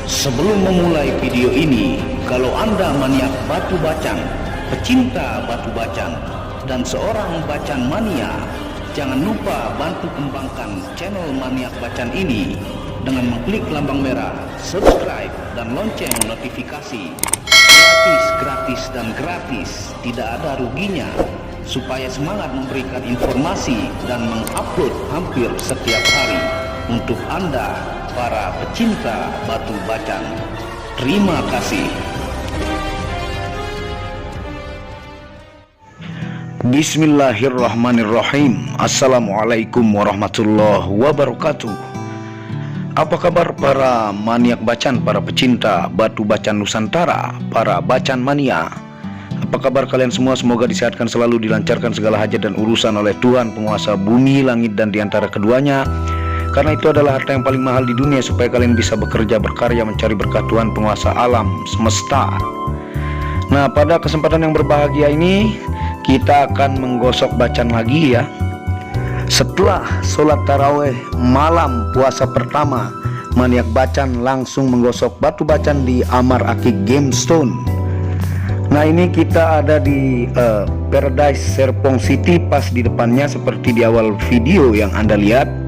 Sebelum memulai video ini, kalau Anda maniak batu bacan, pecinta batu bacan, dan seorang bacan mania, jangan lupa bantu kembangkan channel Maniak Bacan ini dengan mengklik lambang merah, subscribe, dan lonceng notifikasi. Gratis dan gratis, tidak ada ruginya, supaya semangat memberikan informasi dan mengupload hampir setiap hari untuk Anda, para pecinta batu bacan. Terima kasih. Bismillahirrahmanirrahim. Assalamualaikum warahmatullahi wabarakatuh. Apa kabar para maniak bacan, para pecinta batu bacan Nusantara, para bacan mania? Apa kabar kalian semua? Semoga disehatkan selalu, dilancarkan segala hajat dan urusan oleh Tuhan penguasa bumi, langit, dan diantara keduanya. Karena itu adalah harta yang paling mahal di dunia, supaya kalian bisa bekerja, berkarya, mencari berkat Tuhan penguasa alam semesta. Nah, pada kesempatan yang berbahagia ini kita akan menggosok bacan lagi ya. Setelah sholat taraweh malam puasa pertama, maniak bacan langsung menggosok batu bacan di Amar Akik Gemstone. Nah, ini kita ada di Paradise Serpong City, pas di depannya seperti di awal video yang Anda lihat.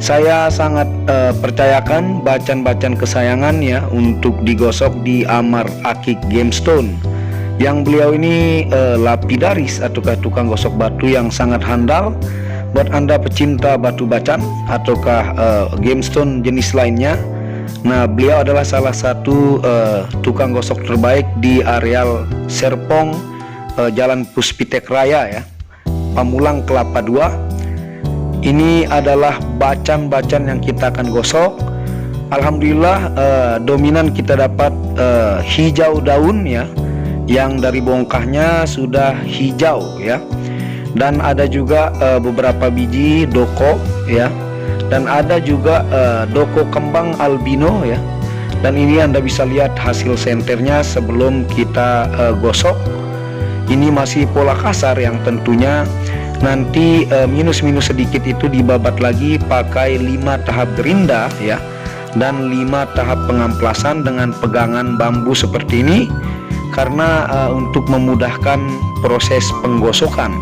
Saya sangat percayakan bacan-bacan kesayangan ya untuk digosok di Amar Akik Gemstone, yang beliau ini lapidaris ataukah tukang gosok batu yang sangat handal. Buat Anda pecinta batu bacan ataukah gemstone jenis lainnya, nah beliau adalah salah satu tukang gosok terbaik di areal Serpong, Jalan Puspitek Raya ya, Pamulang Kelapa 2. Ini adalah bacan-bacan yang kita akan gosok. Alhamdulillah dominan kita dapat hijau daun ya, yang dari bongkahnya sudah hijau ya. Dan ada juga beberapa biji doko ya. Dan ada juga doko kembang albino ya. Dan ini Anda bisa lihat hasil senternya sebelum kita gosok. Ini masih pola kasar yang tentunya nanti minus-minus sedikit itu dibabat lagi pakai 5 tahap gerinda ya, dan 5 tahap pengamplasan dengan pegangan bambu seperti ini, karena untuk memudahkan proses penggosokan.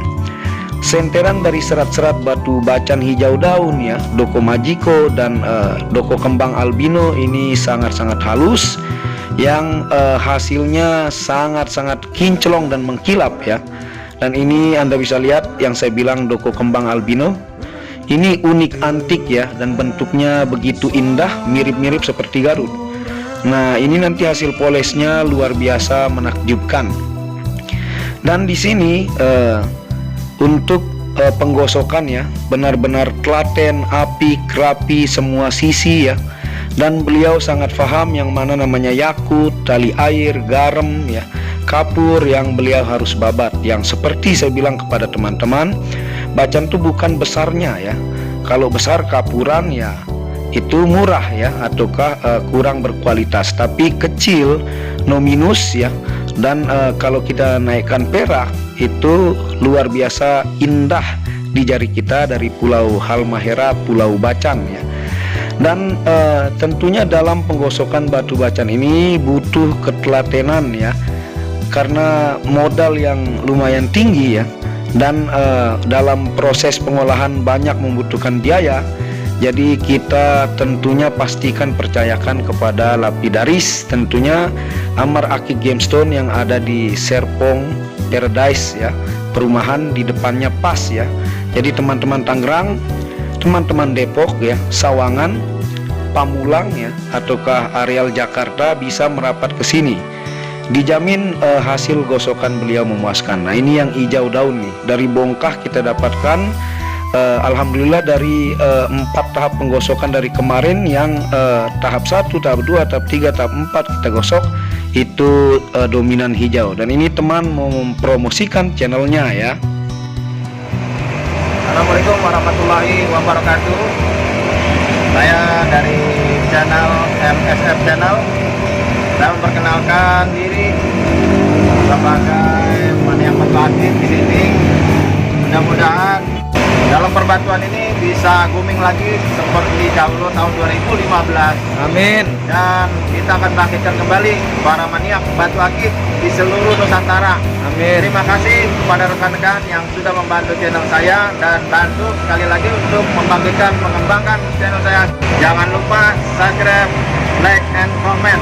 Senteran dari serat-serat batu bacan hijau daun ya, doko majiko dan doko kembang albino ini sangat-sangat halus, yang hasilnya sangat-sangat kinclong dan mengkilap ya. Dan ini Anda bisa lihat yang saya bilang doko kembang albino. Ini unik antik ya, dan bentuknya begitu indah, mirip-mirip seperti Garut. Nah, ini nanti hasil polesnya luar biasa menakjubkan. Dan di sini untuk penggosokan ya, benar-benar telaten, apik, rapi semua sisi ya. Dan beliau sangat paham yang mana namanya yakut, tali air, garam ya, kapur yang beliau harus babat. Yang seperti saya bilang kepada teman-teman, bacan itu bukan besarnya ya. Kalau besar kapuran ya itu murah ya, ataukah kurang berkualitas. Tapi kecil no minus ya. Dan kalau kita naikkan perak itu luar biasa indah di jari kita dari Pulau Halmahera, Pulau Bacan ya. Dan tentunya dalam penggosokan batu bacan ini butuh ketelatenan ya, karena modal yang lumayan tinggi ya, dan dalam proses pengolahan banyak membutuhkan biaya. Jadi kita tentunya pastikan percayakan kepada lapidaris, tentunya Amar Akik Gemstone yang ada di Serpong Paradise ya, perumahan di depannya pas ya. Jadi teman-teman Tangerang, teman-teman Depok ya, Sawangan, Pamulang ya, ataukah areal Jakarta bisa merapat ke sini. Dijamin hasil gosokan beliau memuaskan. Nah, ini yang hijau daun nih, dari bongkah kita dapatkan. Alhamdulillah dari 4 tahap penggosokan dari kemarin, yang tahap 1, tahap 2, tahap 3, tahap 4 kita gosok itu dominan hijau. Dan ini teman mau mempromosikan channelnya ya. Assalamualaikum warahmatullahi wabarakatuh. Saya dari channel MSF Channel. Saya memperkenalkan diri sebagai maniak batu akik di sini. Mudah-mudahan dalam perbatuan ini bisa booming lagi seperti dahulu tahun 2015. Amin. Dan kita akan bangkitkan kembali para maniak batu akik di seluruh Nusantara. Amin. Terima kasih kepada rekan-rekan yang sudah membantu channel saya dan bantu sekali lagi untuk membangkitkan, mengembangkan channel saya. Jangan lupa subscribe, like, and comment.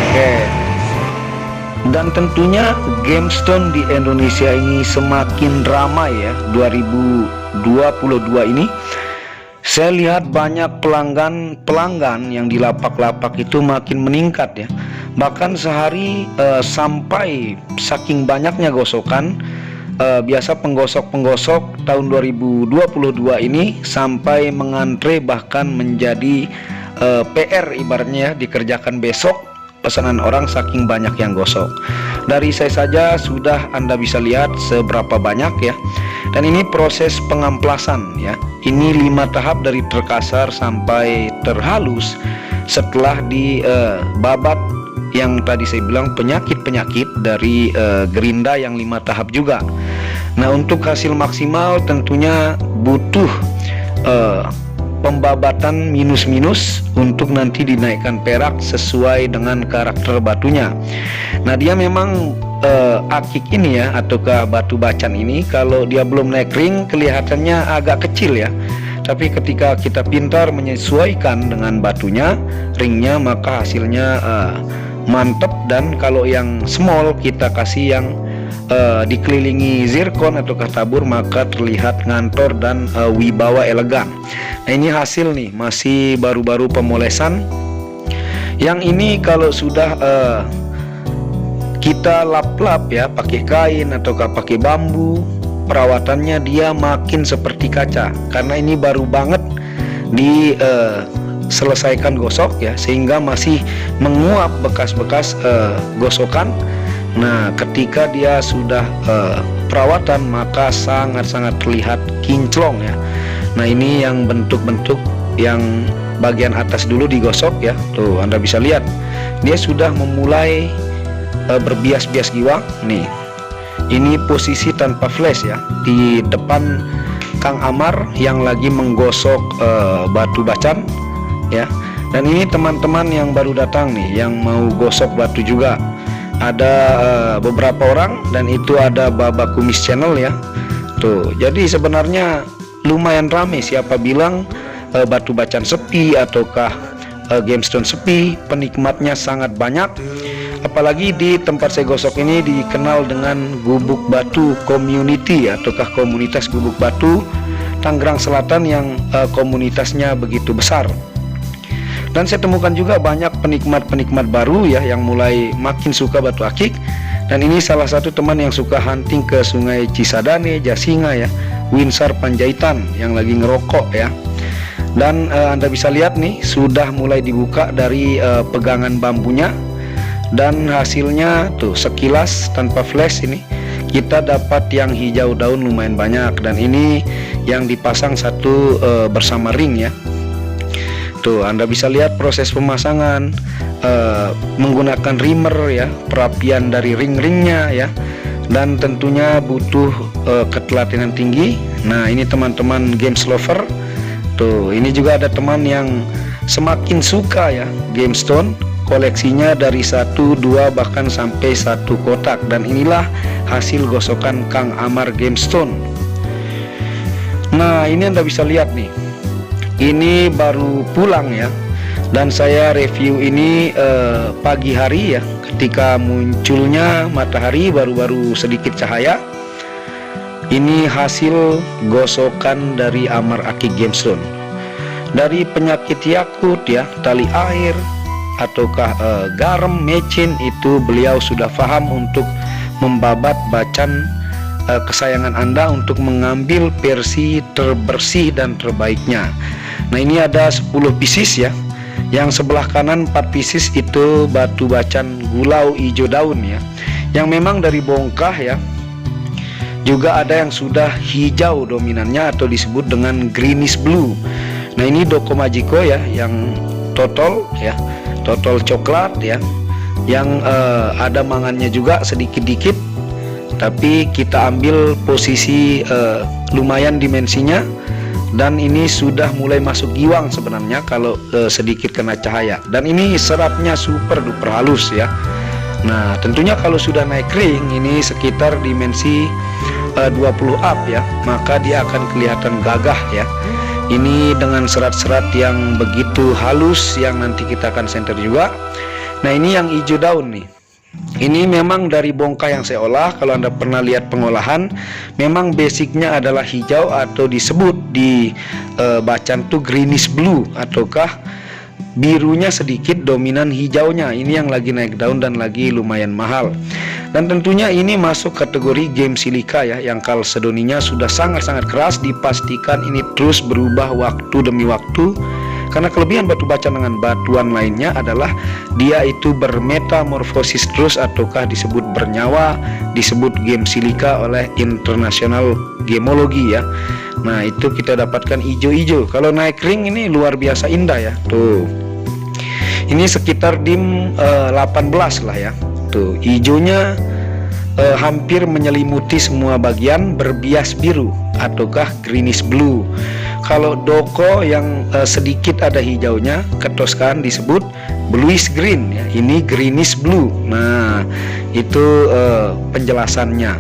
Oke. Dan tentunya GameStone di Indonesia ini semakin ramai ya. 2022 ini saya lihat banyak pelanggan yang di lapak-lapak itu makin meningkat ya. Bahkan sehari sampai saking banyaknya gosokan, biasa penggosok-penggosok tahun 2022 ini sampai mengantre, bahkan menjadi PR ibaratnya ya, dikerjakan besok pesanan orang saking banyak yang gosok. Dari saya saja sudah Anda bisa lihat seberapa banyak ya. Dan ini proses pengamplasan ya. Ini 5 tahap dari terkasar sampai terhalus setelah dibabat yang tadi saya bilang penyakit-penyakit dari gerinda yang 5 tahap juga. Nah, untuk hasil maksimal tentunya butuh pembabatan minus-minus untuk nanti dinaikkan perak sesuai dengan karakter batunya. Nah, dia memang akik ini ya, ataukah batu bacan ini, kalau dia belum naik ring kelihatannya agak kecil ya. Tapi ketika kita pintar menyesuaikan dengan batunya, ringnya, maka hasilnya mantep. Dan kalau yang small kita kasih yang dikelilingi zirkon atau tabur, maka terlihat ngantor dan wibawa elegan. Nah, ini hasil nih, masih baru-baru pemolesan. Yang ini kalau sudah kita lap-lap ya, pakai kain ataukah pakai bambu, perawatannya dia makin seperti kaca, karena ini baru banget diselesaikan gosok ya, sehingga masih menguap bekas-bekas gosokan. Nah, ketika dia sudah perawatan, maka sangat-sangat terlihat kinclong ya. Nah, ini yang bentuk-bentuk yang bagian atas dulu digosok ya. Tuh, Anda bisa lihat dia sudah memulai berbias-bias giwang nih. Ini posisi tanpa flash ya, di depan Kang Amar yang lagi menggosok batu bacan ya. Dan ini teman-teman yang baru datang nih, yang mau gosok batu juga. Ada beberapa orang, dan itu ada Baba Kumis Channel ya. Tuh, jadi sebenarnya lumayan ramai. Siapa bilang batu bacan sepi ataukah GameStone sepi, penikmatnya sangat banyak. Apalagi di tempat saya gosok ini dikenal dengan Gubuk Batu Community ataukah komunitas Gubuk Batu Tangerang Selatan yang komunitasnya begitu besar. Dan saya temukan juga banyak penikmat-penikmat baru ya, yang mulai makin suka batu akik. Dan ini salah satu teman yang suka hunting ke Sungai Cisadane, Jasinga ya, Winsar Panjaitan, yang lagi ngerokok ya. Dan Anda bisa lihat nih, sudah mulai dibuka dari pegangan bambunya. Dan hasilnya tuh sekilas tanpa flash ini kita dapat yang hijau daun lumayan banyak. Dan ini yang dipasang satu bersama ring ya. Tuh, Anda bisa lihat proses pemasangan menggunakan rimmer ya, perapian dari ring-ringnya ya, dan tentunya butuh ketelatenan tinggi. Nah, ini teman-teman games lover. Tuh, ini juga ada teman yang semakin suka ya GameStone, koleksinya dari 1, 2 bahkan sampai 1 kotak. Dan inilah hasil gosokan Kang Amar GameStone. Nah, ini Anda bisa lihat nih, ini baru pulang ya, dan saya review ini pagi hari ya, ketika munculnya matahari, baru-baru sedikit cahaya. Ini hasil gosokan dari Amar Akik GameStone. Dari penyakit yakut ya, tali air ataukah garam, mecin, itu beliau sudah paham untuk membabat bacan kesayangan Anda untuk mengambil versi terbersih dan terbaiknya. Nah, ini ada 10 pieces ya. Yang sebelah kanan 4 pieces itu batu bacan gulau hijau daun ya, yang memang dari bongkah ya. Juga ada yang sudah hijau dominannya atau disebut dengan greenish blue. Nah, ini Doko Majiko ya, yang total ya, total coklat ya, yang ada mangannya juga sedikit-dikit. Tapi kita ambil posisi lumayan dimensinya. dan ini sudah mulai masuk giwang sebenarnya kalau sedikit kena cahaya, dan ini seratnya super duper halus ya. Nah tentunya kalau sudah naik ring ini sekitar dimensi 20 up ya, maka dia akan kelihatan gagah ya. Ini dengan serat-serat yang begitu halus yang nanti kita akan center juga. Nah ini yang hijau daun nih. Ini memang dari bongkai yang saya olah. Kalau Anda pernah lihat pengolahan, memang basicnya adalah hijau atau disebut di bacaan tuh greenish blue, ataukah birunya sedikit dominan hijaunya. Ini yang lagi naik daun dan lagi lumayan mahal. Dan tentunya ini masuk kategori game silika ya, yang kalsedoninya sudah sangat-sangat keras. Dipastikan ini terus berubah waktu demi waktu. Karena kelebihan batu bacan dengan batuan lainnya adalah dia itu bermetamorfosis terus, ataukah disebut bernyawa, disebut game silika oleh internasional gemologi ya. Nah itu kita dapatkan hijau-hijau. Kalau naik ring ini luar biasa indah ya. Tuh, ini sekitar dim 18 lah ya. Tuh hijaunya hampir menyelimuti semua bagian, berbias biru ataukah greenish blue. Kalau doko yang sedikit ada hijaunya, ketoskan disebut bluish green ya. Ini greenish blue. Nah itu penjelasannya.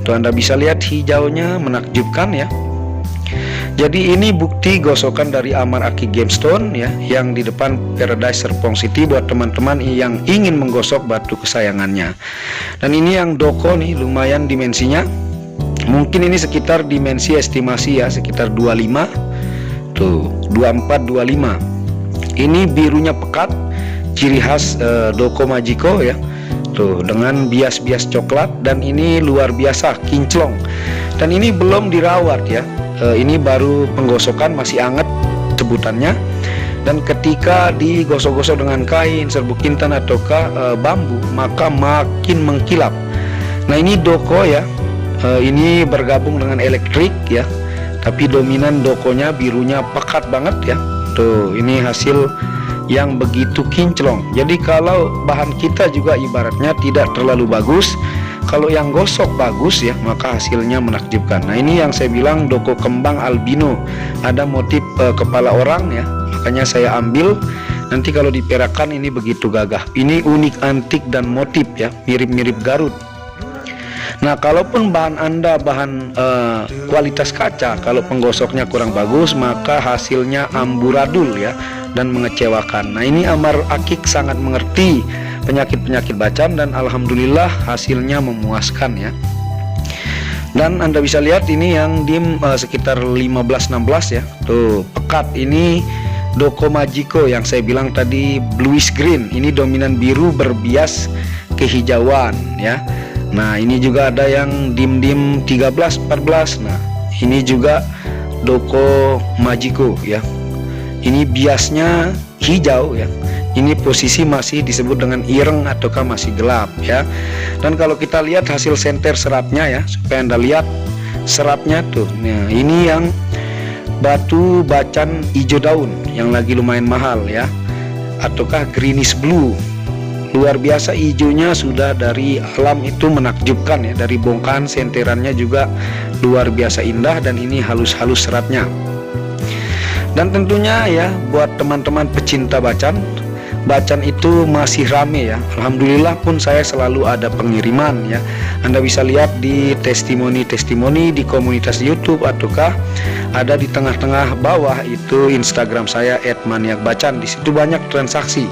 Tuh Anda bisa lihat hijaunya menakjubkan ya. Jadi ini bukti gosokan dari Amar Aki Gemstone ya, yang di depan Paradise Serpong City buat teman-teman yang ingin menggosok batu kesayangannya. Dan ini yang doko nih, lumayan dimensinya. Mungkin ini sekitar dimensi estimasi ya, sekitar 25. Tuh 24 25. Ini birunya pekat, ciri khas doko Majiko ya. Tuh dengan bias-bias coklat, dan ini luar biasa kinclong. Dan ini belum dirawat ya. Ini baru penggosokan, masih anget sebutannya. Dan ketika digosok-gosok dengan kain, serbuk intan ataukah bambu, maka makin mengkilap. Nah ini doko ya. Ini bergabung dengan elektrik ya, tapi dominan dokonya birunya pekat banget ya. Tuh ini hasil yang begitu kinclong. Jadi kalau bahan kita juga ibaratnya tidak terlalu bagus, kalau yang gosok bagus ya, maka hasilnya menakjubkan. Nah ini yang saya bilang doko kembang albino, ada motif kepala orang ya, makanya saya ambil. Nanti kalau diperakan ini begitu gagah. Ini unik, antik dan motif ya, mirip-mirip Garut. Nah kalaupun bahan Anda bahan kualitas kaca, kalau penggosoknya kurang bagus, maka hasilnya amburadul ya, dan mengecewakan. Nah ini Amar Akik sangat mengerti penyakit-penyakit bacan, dan alhamdulillah hasilnya memuaskan ya. Dan Anda bisa lihat ini yang dim sekitar 15-16 ya. Tuh pekat, ini doko Majiko yang saya bilang tadi bluish green. Ini dominan biru berbias kehijauan ya. Nah ini juga ada yang dim-dim 13-14. Nah ini juga doko Majiko ya. Ini biasnya hijau ya. Ini posisi masih disebut dengan ireng ataukah masih gelap ya. Dan kalau kita lihat hasil senter seratnya ya, supaya Anda lihat seratnya tuh. Nah ini yang batu bacan hijau daun yang lagi lumayan mahal ya, ataukah greenish blue. Luar biasa hijaunya, sudah dari alam itu menakjubkan ya. Dari bongkahan senterannya juga luar biasa indah, dan ini halus-halus seratnya. Dan tentunya ya buat teman-teman pecinta bacan, bacan itu masih rame ya. Alhamdulillah pun saya selalu ada pengiriman ya. Anda bisa lihat di testimoni-testimoni di komunitas YouTube, ataukah ada di tengah-tengah bawah itu Instagram saya @maniakbacan. Di situ banyak transaksi.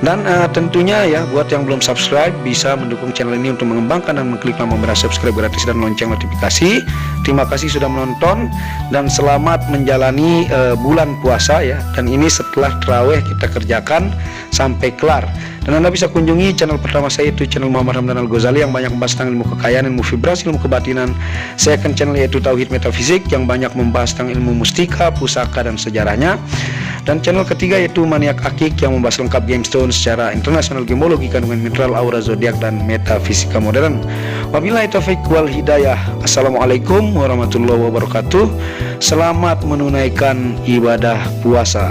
Dan tentunya ya buat yang belum subscribe, bisa mendukung channel ini untuk mengembangkan dan mengklik tombol merah subscribe gratis dan lonceng notifikasi. Terima kasih sudah menonton, dan selamat menjalani bulan puasa ya. Dan ini setelah tarawih kita kerjakan sampai kelar. Dan Anda bisa kunjungi channel pertama saya, itu channel Muhammad Ramdan Al-Ghazali, yang banyak membahas tentang ilmu kekayaan, ilmu vibrasi, ilmu kebatinan. Second channel yaitu Tauhid Metafisik, yang banyak membahas tentang ilmu mustika, pusaka dan sejarahnya. Dan channel ketiga yaitu Maniak Akik, yang membahas lengkap gemstone secara internasional, gemologi, kandungan mineral, aura zodiak dan metafisika modern. Wabillahi taufiq wal hidayah. Assalamualaikum warahmatullahi wabarakatuh. Selamat menunaikan ibadah puasa.